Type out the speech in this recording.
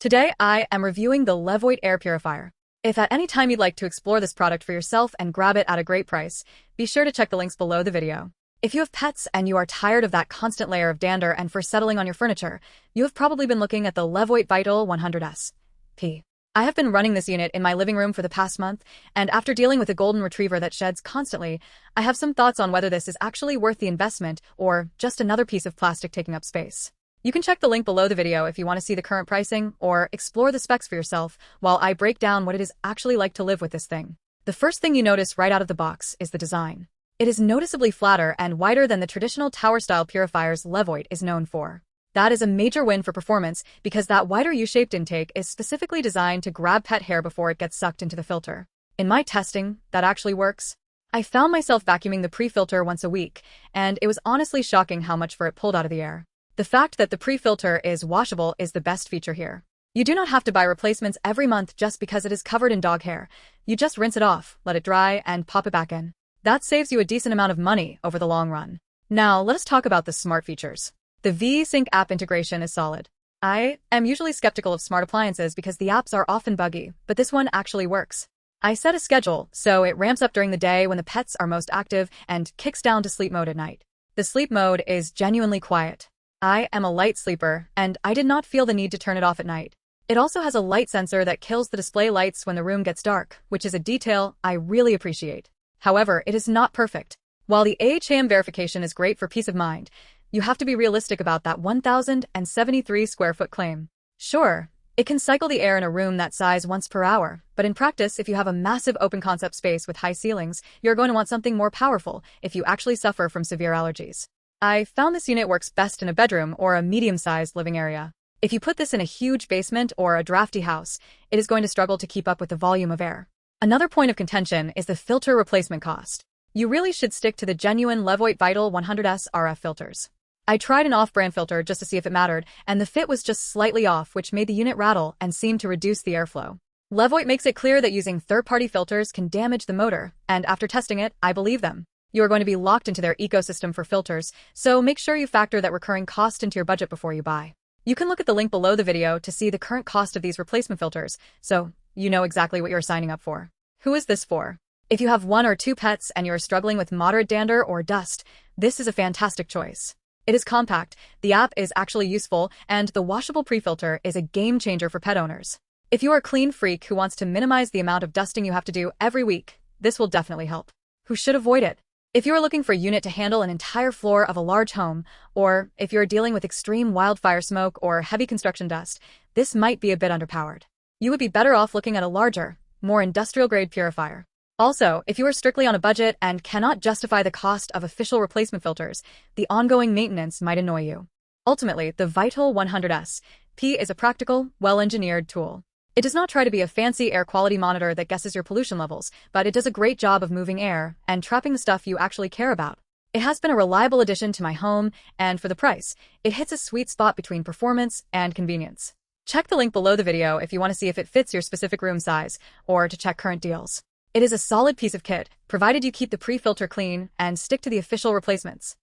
Today, I am reviewing the Levoit Air Purifier. If at any time you'd like to explore this product for yourself and grab it at a great price, be sure to check the links below the video. If you have pets and you are tired of that constant layer of dander and for settling on your furniture, you have probably been looking at the Levoit Vital 100S-P. I have been running this unit in my living room for the past month, and after dealing with a golden retriever that sheds constantly, I have some thoughts on whether this is actually worth the investment or just another piece of plastic taking up space. You can check the link below the video if you want to see the current pricing or explore the specs for yourself while I break down what it is actually like to live with this thing. The first thing you notice right out of the box is the design. It is noticeably flatter and wider than the traditional tower-style purifiers Levoit is known for. That is a major win for performance because that wider U-shaped intake is specifically designed to grab pet hair before it gets sucked into the filter. In my testing, that actually works. I found myself vacuuming the pre-filter once a week, and it was honestly shocking how much fur it pulled out of the air. The fact that the pre-filter is washable is the best feature here. You do not have to buy replacements every month just because it is covered in dog hair. You just rinse it off, let it dry, and pop it back in. That saves you a decent amount of money over the long run. Now, let us talk about the smart features. The VeSync app integration is solid. I am usually skeptical of smart appliances because the apps are often buggy, but this one actually works. I set a schedule, so it ramps up during the day when the pets are most active and kicks down to sleep mode at night. The sleep mode is genuinely quiet. I am a light sleeper, and I did not feel the need to turn it off at night. It also has a light sensor that kills the display lights when the room gets dark, which is a detail I really appreciate. However, it is not perfect. While the AHAM verification is great for peace of mind, you have to be realistic about that 1,073 square foot claim. Sure, it can cycle the air in a room that size once per hour, but in practice, if you have a massive open concept space with high ceilings, you're going to want something more powerful if you actually suffer from severe allergies. I found this unit works best in a bedroom or a medium-sized living area. If you put this in a huge basement or a drafty house, it is going to struggle to keep up with the volume of air. Another point of contention is the filter replacement cost. You really should stick to the genuine Levoit Vital 100S RF filters. I tried an off-brand filter just to see if it mattered, and the fit was just slightly off, which made the unit rattle and seemed to reduce the airflow. Levoit makes it clear that using third-party filters can damage the motor, and after testing it, I believe them. You are going to be locked into their ecosystem for filters, so make sure you factor that recurring cost into your budget before you buy. You can look at the link below the video to see the current cost of these replacement filters, so you know exactly what you're signing up for. Who is this for? If you have 1 or 2 pets and you're struggling with moderate dander or dust, this is a fantastic choice. It is compact, the app is actually useful, and the washable pre-filter is a game changer for pet owners. If you are a clean freak who wants to minimize the amount of dusting you have to do every week, this will definitely help. Who should avoid it? If you are looking for a unit to handle an entire floor of a large home, or if you're dealing with extreme wildfire smoke or heavy construction dust, this might be a bit underpowered. You would be better off looking at a larger, more industrial-grade purifier. Also, if you are strictly on a budget and cannot justify the cost of official replacement filters, the ongoing maintenance might annoy you. Ultimately, the Vital 100S-P is a practical, well-engineered tool. It does not try to be a fancy air quality monitor that guesses your pollution levels, but it does a great job of moving air and trapping the stuff you actually care about. It has been a reliable addition to my home, and for the price, it hits a sweet spot between performance and convenience. Check the link below the video if you want to see if it fits your specific room size, or to check current deals. It is a solid piece of kit, provided you keep the pre-filter clean and stick to the official replacements.